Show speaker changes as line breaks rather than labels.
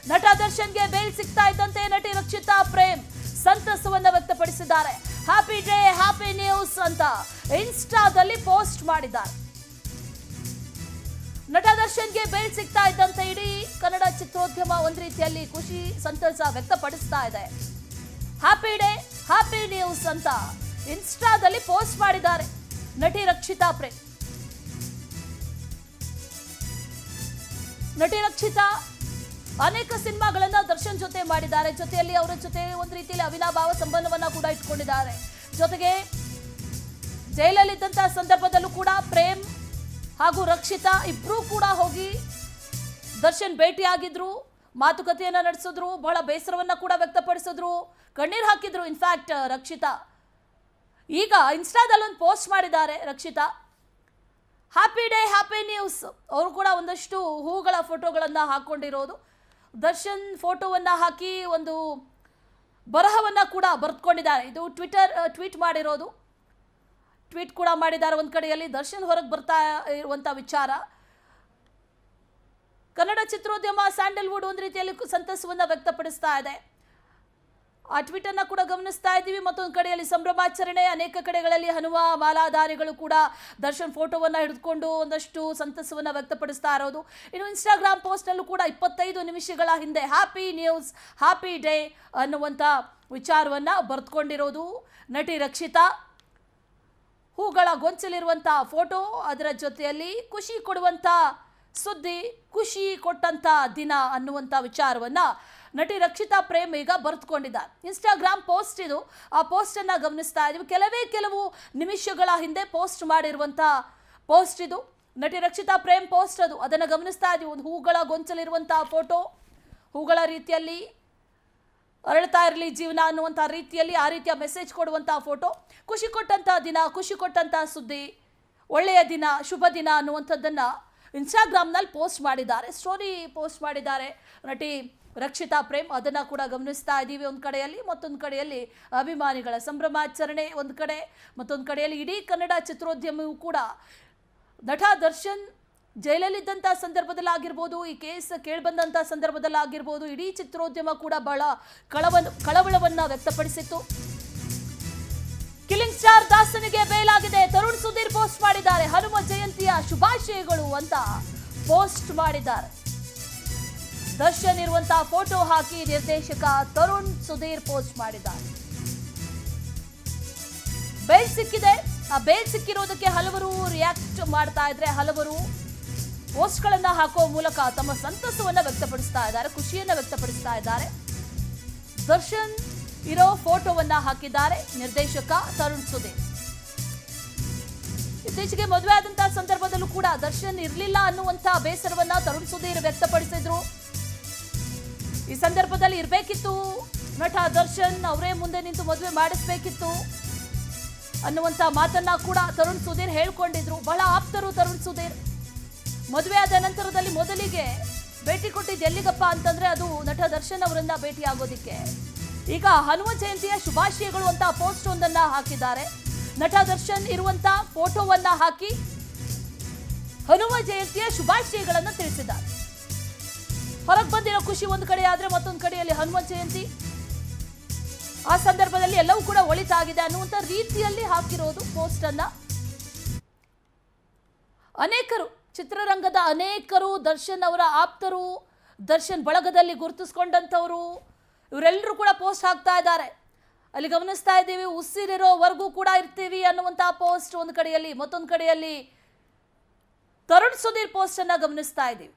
ನಟ ದರ್ಶನ್ಗೆ ಬೇಲ್ ಸಿಗ್ತಾ ಇದ್ದಂತೆ ನಟಿ ರಕ್ಷಿತಾ ಪ್ರೇಮ್ ಸಂತಸವನ್ನ ವ್ಯಕ್ತಪಡಿಸಿದ್ದಾರೆ. ಹ್ಯಾಪಿ ಡೇ, ಹ್ಯಾಪಿ ನ್ಯೂಸ್ ಅಂತ ಇನ್ಸ್ಟಾದಲ್ಲಿ ಪೋಸ್ಟ್ ಮಾಡಿದ್ದಾರೆ. ನಟ ದರ್ಶನ್ಗೆ ಬೇಲ್ ಸಿಗ್ತಾ ಇದ್ದಂತೆ ಇಡೀ ಕನ್ನಡ ಚಿತ್ರೋದ್ಯಮ ಒಂದ್ ರೀತಿಯಲ್ಲಿ ಖುಷಿ ಸಂತಸ ವ್ಯಕ್ತಪಡಿಸ್ತಾ ಇದೆ. ಹ್ಯಾಪಿ ಡೇ, ಹ್ಯಾಪಿ ನ್ಯೂಸ್ ಅಂತ ಇನ್ಸ್ಟಾದಲ್ಲಿ ಪೋಸ್ಟ್ ಮಾಡಿದ್ದಾರೆ ನಟಿ ರಕ್ಷಿತಾ ಪ್ರೇಮ್. ನಟಿ ರಕ್ಷಿತಾ ಅನೇಕ ಸಿನಿಮಾಗಳನ್ನ ದರ್ಶನ್ ಜೊತೆ ಮಾಡಿದ್ದಾರೆ. ಜೊತೆಯಲ್ಲಿ ಅವರ ಜೊತೆ ಒಂದು ರೀತಿಯಲ್ಲಿ ಅವಿನಾಭಾವ ಸಂಬಂಧವನ್ನ ಕೂಡ ಇಟ್ಕೊಂಡಿದ್ದಾರೆ. ಜೊತೆಗೆ ಜೈಲಲ್ಲಿದ್ದಂತಹ ಸಂದರ್ಭದಲ್ಲೂ ಕೂಡ ಪ್ರೇಮ್ ಹಾಗೂ ರಕ್ಷಿತಾ ಇಬ್ರು ಕೂಡ ಹೋಗಿ ದರ್ಶನ್ ಭೇಟಿಯಾಗಿದ್ರು, ಮಾತುಕತೆಯನ್ನ ನಡೆಸಿದ್ರು, ಬಹಳ ಬೇಸರವನ್ನ ಕೂಡ ವ್ಯಕ್ತಪಡಿಸಿದ್ರು, ಕಣ್ಣೀರು ಹಾಕಿದ್ರು. ಇನ್ಫ್ಯಾಕ್ಟ್ ರಕ್ಷಿತಾ ಈಗ ಇನ್ಸ್ಟಾದಲ್ಲಿ ಒಂದು ಪೋಸ್ಟ್ ಮಾಡಿದ್ದಾರೆ. Rakshita happy day, happy news. ಅವರು ಕೂಡ ಒಂದಷ್ಟು ಹೂಗಳ ಫೋಟೋಗಳನ್ನು ಹಾಕೊಂಡಿರೋದು, ದರ್ಶನ್ ಫೋಟೋವನ್ನು ಹಾಕಿ ಒಂದು ಬರಹವನ್ನು ಕೂಡ ಬರೆದುಕೊಂಡಿದ್ದಾರೆ. ಇದು ಟ್ವೀಟ್ ಮಾಡಿರೋದು, ಟ್ವೀಟ್ ಕೂಡ ಮಾಡಿದ್ದಾರೆ. ಒಂದು ಕಡೆಯಲ್ಲಿ ದರ್ಶನ್ ಹೊರಗೆ ಬರ್ತಾ ಇರುವಂಥ ವಿಚಾರ, ಕನ್ನಡ ಚಿತ್ರೋದ್ಯಮ ಸ್ಯಾಂಡಲ್ವುಡ್ ಒಂದು ರೀತಿಯಲ್ಲಿ ಸಂತಸವನ್ನು ವ್ಯಕ್ತಪಡಿಸ್ತಾ ಇದೆ. ಆ ಟ್ವೀಟನ್ನು ಕೂಡ ಗಮನಿಸ್ತಾ ಇದ್ದೀವಿ. ಮತ್ತೊಂದು ಕಡೆಯಲ್ಲಿ ಸಂಭ್ರಮಾಚರಣೆ, ಅನೇಕ ಕಡೆಗಳಲ್ಲಿ ಹನುಮ ಮಾಲಾಧಾರಿಗಳು ಕೂಡ ದರ್ಶನ್ ಫೋಟೋವನ್ನು ಹಿಡಿದುಕೊಂಡು ಒಂದಷ್ಟು ಸಂತಸವನ್ನು ವ್ಯಕ್ತಪಡಿಸ್ತಾ ಇರೋದು. ಇನ್ನು ಇನ್ಸ್ಟಾಗ್ರಾಮ್ ಪೋಸ್ಟ್ನಲ್ಲೂ ಕೂಡ 25 ನಿಮಿಷಗಳ ಹಿಂದೆ ಹ್ಯಾಪಿ ನ್ಯೂಸ್, ಹ್ಯಾಪಿ ಡೇ ಅನ್ನುವಂಥ ವಿಚಾರವನ್ನು ಬರೆದುಕೊಂಡಿರೋದು ನಟಿ ರಕ್ಷಿತಾ. ಹೂಗಳ ಗೊಂಚಲಿರುವಂಥ ಫೋಟೋ, ಅದರ ಜೊತೆಯಲ್ಲಿ ಖುಷಿ ಕೊಡುವಂಥ ಸುದ್ದಿ, ಖುಷಿ ಕೊಟ್ಟಂಥ ದಿನ ಅನ್ನುವಂಥ ವಿಚಾರವನ್ನು ನಟಿ ರಕ್ಷಿತಾ ಪ್ರೇಮ್ ಈಗ ಬರೆದುಕೊಂಡಿದ್ದಾರೆ. ಇನ್ಸ್ಟಾಗ್ರಾಮ್ ಪೋಸ್ಟ್ ಇದು. ಆ ಪೋಸ್ಟನ್ನು ಗಮನಿಸ್ತಾ ಇದ್ದೀವಿ. ಕೆಲವು ನಿಮಿಷಗಳ ಹಿಂದೆ ಪೋಸ್ಟ್ ಮಾಡಿರುವಂಥ ಪೋಸ್ಟ್ ಇದು. ನಟಿ ರಕ್ಷಿತಾ ಪ್ರೇಮ್ ಪೋಸ್ಟ್ ಅದು, ಅದನ್ನು ಗಮನಿಸ್ತಾ ಇದ್ದೀವಿ. ಒಂದು ಹೂಗಳ ಗೊಂಚಲಿರುವಂಥ ಫೋಟೋ, ಹೂಗಳ ರೀತಿಯಲ್ಲಿ ಅರಳ್ತಾ ಇರಲಿ ಜೀವನ ಅನ್ನುವಂಥ ರೀತಿಯಲ್ಲಿ ಆ ರೀತಿಯ ಮೆಸೇಜ್ ಕೊಡುವಂಥ ಫೋಟೋ, ಖುಷಿ ಕೊಟ್ಟಂಥ ದಿನ, ಖುಷಿ ಕೊಟ್ಟಂಥ ಸುದ್ದಿ, ಒಳ್ಳೆಯ ದಿನ, ಶುಭ ದಿನ ಅನ್ನುವಂಥದ್ದನ್ನು ಇನ್ಸ್ಟಾಗ್ರಾಮ್ನಲ್ಲಿ ಪೋಸ್ಟ್ ಮಾಡಿದ್ದಾರೆ, ಸ್ಟೋರಿ ಪೋಸ್ಟ್ ಮಾಡಿದ್ದಾರೆ ನಟಿ ರಕ್ಷಿತಾ ಪ್ರೇಮ್. ಅದನ್ನು ಕೂಡ ಗಮನಿಸ್ತಾ ಇದ್ದೀವಿ ಒಂದು ಕಡೆಯಲ್ಲಿ. ಮತ್ತೊಂದು ಕಡೆಯಲ್ಲಿ ಅಭಿಮಾನಿಗಳ ಸಂಭ್ರಮಾಚರಣೆ ಒಂದು ಕಡೆ, ಮತ್ತೊಂದು ಕಡೆಯಲ್ಲಿ ಇಡೀ ಕನ್ನಡ ಚಿತ್ರೋದ್ಯಮವೂ ಕೂಡ ನಟ ದರ್ಶನ್ ಜೈಲಲ್ಲಿದ್ದಂಥ ಸಂದರ್ಭದಲ್ಲಾಗಿರ್ಬೋದು, ಈ ಕೇಸ್ ಕೇಳಿಬಂದಂಥ ಸಂದರ್ಭದಲ್ಲಾಗಿರ್ಬೋದು, ಇಡೀ ಚಿತ್ರೋದ್ಯಮ ಕೂಡ ಬಹಳ ಕಳವಳವನ್ನು ವ್ಯಕ್ತಪಡಿಸಿತ್ತು. ಕಿಲಿಂಗ್ ಸ್ಟಾರ್ ದಾಸನಿಗೆ ಬೇಲಾಗಿದೆ, ತರುಣ್ ಸುಧೀರ್ ಪೋಸ್ಟ್ ಮಾಡಿದ್ದಾರೆ. ಹನುಮ ಜಯಂತಿಯ ಶುಭಾಶಯಗಳು ಅಂತ ಪೋಸ್ಟ್ ಮಾಡಿದ್ದಾರೆ. ದರ್ಶನ್ ಇರುವಂತಹ ಫೋಟೋ ಹಾಕಿ ನಿರ್ದೇಶಕ ತರುಣ್ ಸುಧೀರ್ ಪೋಸ್ಟ್ ಮಾಡಿದ್ದಾರೆ. ಬೇಲ್ ಸಿಕ್ಕಿದೆ. ಆ ಬೇಲ್ ಸಿಕ್ಕಿರೋದಕ್ಕೆ ಹಲವರು ರಿಯಾಕ್ಟ್ ಮಾಡ್ತಾ ಇದ್ರೆ, ಹಲವರು ಪೋಸ್ಟ್ಗಳನ್ನ ಹಾಕುವ ಮೂಲಕ ತಮ್ಮ ಸಂತಸವನ್ನ ವ್ಯಕ್ತಪಡಿಸ್ತಾ ಇದ್ದಾರೆ, ಖುಷಿಯನ್ನ ವ್ಯಕ್ತಪಡಿಸ್ತಾ ಇದ್ದಾರೆ. ದರ್ಶನ್ ಇರೋ ಫೋಟೋವನ್ನ ಹಾಕಿದ್ದಾರೆ ನಿರ್ದೇಶಕ ತರುಣ್ ಸುಧೀರ್. ಇತ್ತೀಚೆಗೆ ಮದುವೆ ಆದಂತಹ ಸಂದರ್ಭದಲ್ಲೂ ಕೂಡ ದರ್ಶನ್ ಇರಲಿಲ್ಲ ಅನ್ನುವಂಥ ಬೇಸರವನ್ನ ತರುಣ್ ಸುಧೀರ್ ವ್ಯಕ್ತಪಡಿಸಿದ್ರು. ಈ ಸಂದರ್ಭದಲ್ಲಿ ಇರಬೇಕಿತ್ತು ನಟ ದರ್ಶನ್, ಅವರೇ ಮುಂದೆ ನಿಂತು ಮದುವೆ ಮಾಡಿಸ್ಬೇಕಿತ್ತು ಅನ್ನುವಂಥ ಮಾತನ್ನ ಕೂಡ ತರುಣ್ ಸುಧೀರ್ ಹೇಳ್ಕೊಂಡಿದ್ರು. ಬಹಳ ಆಪ್ತರು ತರುಣ್ ಸುಧೀರ್. ಮದುವೆ ಆದ ನಂತರದಲ್ಲಿ ಮೊದಲಿಗೆ ಭೇಟಿ ಕೊಟ್ಟಿದ್ದು ಎಲ್ಲಿಗಪ್ಪ ಅಂತಂದ್ರೆ ಅದು ನಟ ದರ್ಶನ್ ಅವರನ್ನ ಭೇಟಿ ಆಗೋದಿಕ್ಕೆ. ಈಗ ಹನುಮ ಜಯಂತಿಯ ಶುಭಾಶಯಗಳು ಅಂತ ಪೋಸ್ಟ್ ಒಂದನ್ನ ಹಾಕಿದ್ದಾರೆ. ನಟ ದರ್ಶನ್ ಇರುವಂತ ಫೋಟೋವನ್ನ ಹಾಕಿ ಹನುಮ ಜಯಂತಿಯ ಶುಭಾಶಯಗಳನ್ನು ತಿಳಿಸಿದ್ದಾರೆ. ಹೊರಗೆ ಬಂದಿರೋ ಖುಷಿ ಒಂದು ಕಡೆ ಆದ್ರೆ, ಮತ್ತೊಂದು ಕಡೆಯಲ್ಲಿ ಹನುಮ ಜಯಂತಿ, ಆ ಸಂದರ್ಭದಲ್ಲಿ ಎಲ್ಲವೂ ಕೂಡ ಒಳಿತಾಗಿದೆ ಅನ್ನುವಂಥ ರೀತಿಯಲ್ಲಿ ಹಾಕಿರೋದು ಪೋಸ್ಟ್ ಅನ್ನ. ಅನೇಕರು, ಚಿತ್ರರಂಗದ ಅನೇಕರು, ದರ್ಶನ್ ಅವರ ಆಪ್ತರು, ದರ್ಶನ್ ಬಳಗದಲ್ಲಿ ಗುರುತಿಸ್ಕೊಂಡಂಥವರು, ಇವರೆಲ್ಲರೂ ಕೂಡ ಪೋಸ್ಟ್ ಹಾಕ್ತಾ ಇದ್ದಾರೆ. ಅಲ್ಲಿ ಗಮನಿಸ್ತಾ ಇದ್ದೀವಿ, ಉಸಿರಿರೋವರೆಗೂ ಕೂಡ ಇರ್ತೀವಿ ಅನ್ನುವಂಥ ಪೋಸ್ಟ್ ಒಂದು ಕಡೆಯಲ್ಲಿ, ಮತ್ತೊಂದು ಕಡೆಯಲ್ಲಿ ತರುಣ್ ಸುಧೀರ್ ಪೋಸ್ಟ್ ಅನ್ನ ಗಮನಿಸ್ತಾ ಇದ್ದೀವಿ.